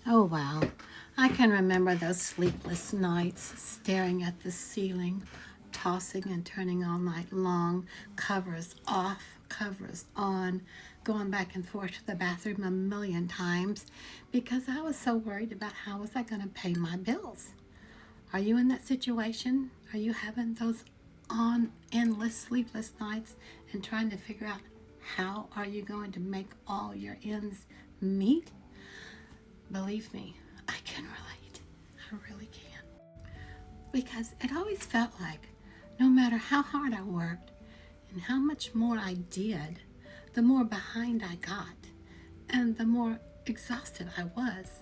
Oh, wow. I can remember those sleepless nights staring at the ceiling, tossing and turning all night long, covers off, covers on, going back and forth to the bathroom a million times because I was so worried about how was I going to pay my bills. Are you in that situation? Are you having those on endless sleepless nights and trying to figure out how are you going to make all your ends meet? Believe me, I can relate. I really can. Because it always felt like no matter how hard I worked and how much more I did, the more behind I got and the more exhausted I was.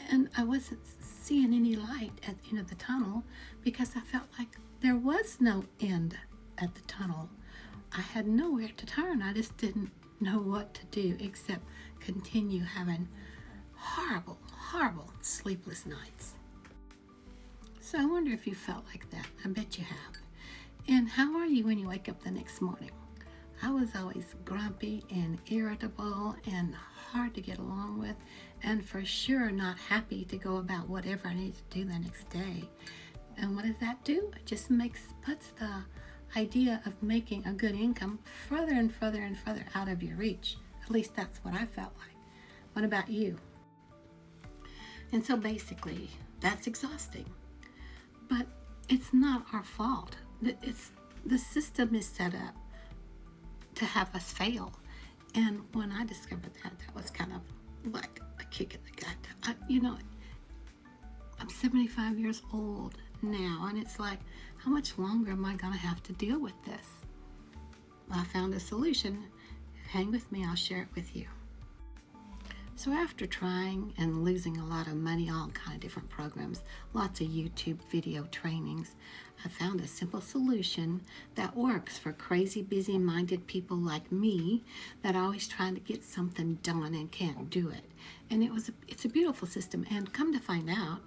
And I wasn't seeing any light at the end of the tunnel because I felt like there was no end at the tunnel. I had nowhere to turn. I just didn't know what to do except continue having horrible, horrible sleepless nights. So I wonder if you felt like that. I bet you have. And how are you when you wake up the next morning? I was always grumpy and irritable and hard to get along with, and for sure not happy to go about whatever I need to do the next day. And what does that do? It just puts the idea of making a good income further and further and further out of your reach. At least that's what I felt like. What about you? And so basically, that's exhausting. But it's not our fault. The system is set up to have us fail. And when I discovered that, that was kind of like a kick in the gut. I'm 75 years old now, and it's like, how much longer am I going to have to deal with this? Well, I found a solution. Hang with me, I'll share it with you. So after trying and losing a lot of money, all kind of different programs, lots of YouTube video trainings, I found a simple solution that works for crazy, busy-minded people like me that are always trying to get something done and can't do it. And it's a beautiful system. And come to find out,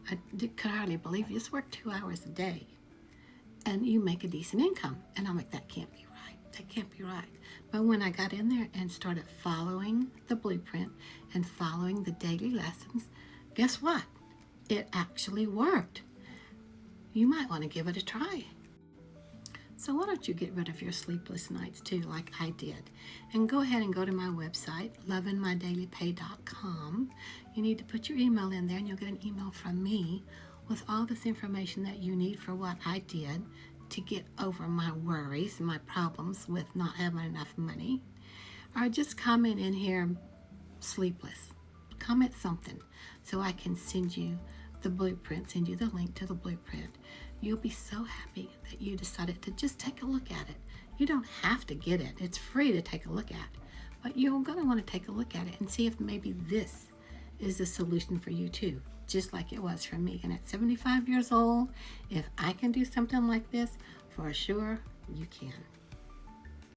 I could hardly believe you just work 2 hours a day and you make a decent income. And I'm like, that can't be right. That can't be right. But when I got in there and started following the blueprint and following the daily lessons, guess what? It actually worked. You might want to give it a try. So why don't you get rid of your sleepless nights too, like I did, and go ahead and go to my website, lovingmydailypay.com. You need to put your email in there and you'll get an email from me with all this information that you need for what I did to get over my worries and my problems with not having enough money. Or just comment in here, sleepless. Comment something so I can send you the blueprint, send you the link to the blueprint. You'll be so happy that you decided to just take a look at it. You don't have to get it. It's free to take a look at. But you're going to want to take a look at it and see if maybe this is a solution for you too, just like it was for me. And at 75 years old, if I can do something like this, for sure you can.